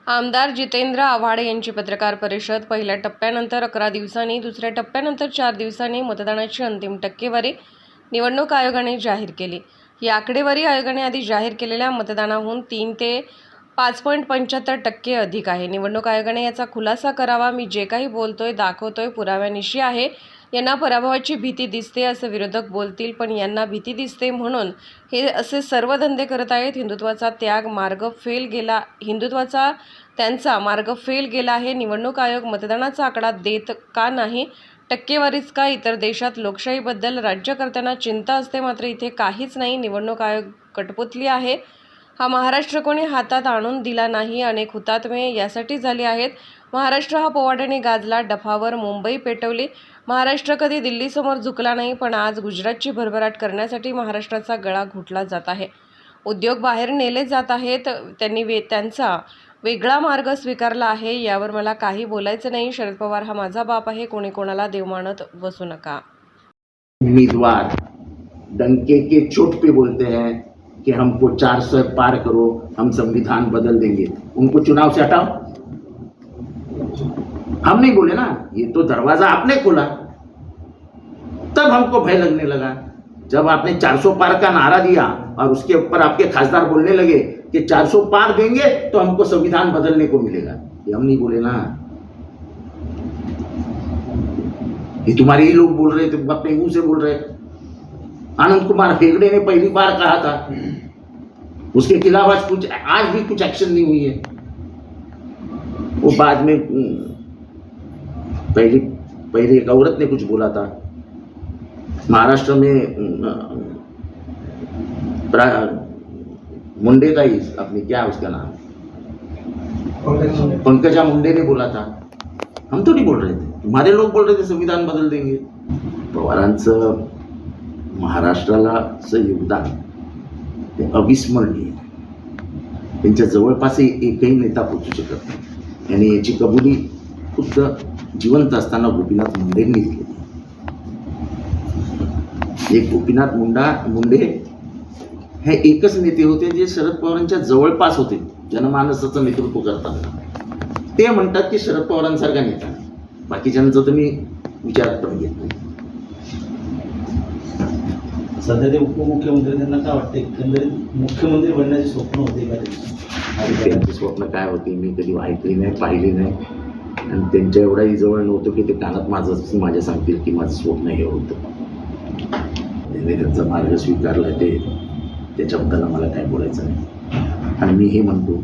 आमदार जितेंद्र आव्हाड यांची पत्रकार परिषद. पहिल्या टप्प्यानंतर 11 दिवसांनी, दुसऱ्या टप्प्यानंतर 4 दिवसांनी मतदानाची अंतिम टक्केवारी निवडणूक आयोगाने जाहीर केली. ही आकडेवारी आयोगाने आधी जाहीर केलेल्या मतदानाहून 3 ते 5.75% अधिक आहे. निवडणूक आयोगाने याचा खुलासा करावा. मी जे काही बोलतोय, दाखवतोय, पुराव्यानिशी आहे. यांना पराभवाची भीती दिसते असं विरोधक बोलतील, पण यांना भीती दिसते म्हणून हे असे सर्व धंदे करत आहेत. हिंदुत्वाचा त्यांचा मार्ग फेल गेला आहे. निवडणूक आयोग मतदानाचा आकडा देत का नाही? टक्केवारीच का? इतर देशात लोकशाहीबद्दल राज्यकर्त्यांना चिंता असते, मात्र इथे काहीच नाही. निवडणूक आयोग कठपुतली आहे. हा महाराष्ट्र कोणी हातात आणून दिला नाही. अनेक हुतात्मे यासाठी झाले आहेत. महाराष्ट्र हा पोवाड्याने गाजला, डफावर मुंबई पेटवली. महाराष्ट्र कधी दिल्लीसमोर झुकला नाही, पण आज गुजरातची भरभराट करण्यासाठी महाराष्ट्राचा गळा घोटला जात आहे. उद्योग बाहेर नेले जात आहेत. त्यांनी त्यांचा वेगळा मार्ग स्वीकारला आहे. यावर मला काही बोलायचं नाही. शरद पवार हा माझा बाप आहे. कोणी कोणाला देव मानत बसू नका. उम्मीदवार डंके के चोट पे बोलते हैं कि हमको 400 पार करो, हम संविधान बदल देंगे, उनको चुनाव से हटाओ. हम नहीं बोले ना, ये तो दरवाजा आपने खोला, तब हमको भय लगने लगा. जब आपने 400 पार का नारा दिया और उसके ऊपर आपके खासदार बोलने लगे कि 400 पार देंगे तो हमको संविधान बदलने को मिलेगा, ये हम नहीं बोले ना. ये तुम्हारे ही लोग बोल रहे थे, अपने मुंह से बोल रहे. आनंद कुमार हेगड़े ने पहली बार कहा था, उसके खिलाफ आज भी कुछ एक्शन नहीं हुई है. वो बाद में पहले एक औरत ने कुछ बोला था. महाराष्ट्र में मुंडे का ही अपने क्या उसका नाम, पंकजा मुंडे ने बोला था. हम तो नहीं बोल रहे थे, तुम्हारे लोग बोल रहे थे संविधान बदल देंगे. पवारांचं महाराष्ट्राला योगदान ते अविस्मरणीय. त्यांच्या जवळपास एकही नेता पोहोचू शकत नाही आणि याची कबुली खुद्द जिवंत असताना गोपीनाथ मुंडेंनी दिली. एक गोपीनाथ मुंडे हे एकच नेते होते जे शरद पवारांच्या जवळपास होते जनमानसाचं नेतृत्व करताना. ते म्हणतात की शरद पवारांसारखा नेता, बाकीच्यांचं तर मी विचारात पण घेत नाही. सध्या ते उपमुख्यमंत्री, त्यांना काय वाटते, एकंदरीत मुख्यमंत्री बनण्याचे स्वप्न होते का? त्यांचे स्वप्न काय होते मी कधी ऐकली नाही, पाहिली नाही आणि त्यांच्या एवढाही जवळ नव्हतं की ते कानात माझ्या सांगतील की माझं स्वप्न हे होतं. त्यांनी त्यांचा मार्ग स्वीकारला, त्याच्याबद्दल मला काय बोलायचं नाही. आणि मी हे म्हणतो,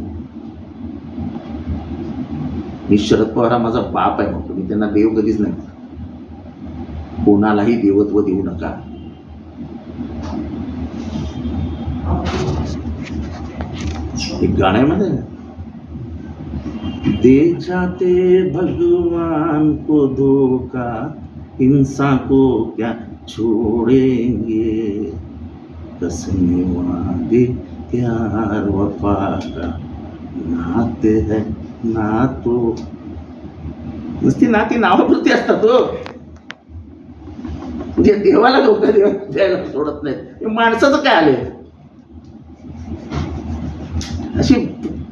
मी शरद पवार हा माझा बाप आहे म्हणतो. मी त्यांना देव कधीच नाही. कोणालाही देवत्व देऊ नका. एक गाणं आहे मध्ये, दे जाते भगवान को धोखा, इंसान को क्या छोड़ेंगे, कसमे वादे प्यार वफा का नाते है ना. तो नुसती नाती नावापुरती असतात हो. म्हणजे देवाला धोका द्यायला सोडत नाहीत. माणसाचं काय आले, अशी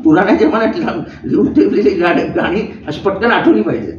पुराण्या जमान्यात लिहून ठेवलेली गाणी अशी पटकन आठवली पाहिजे.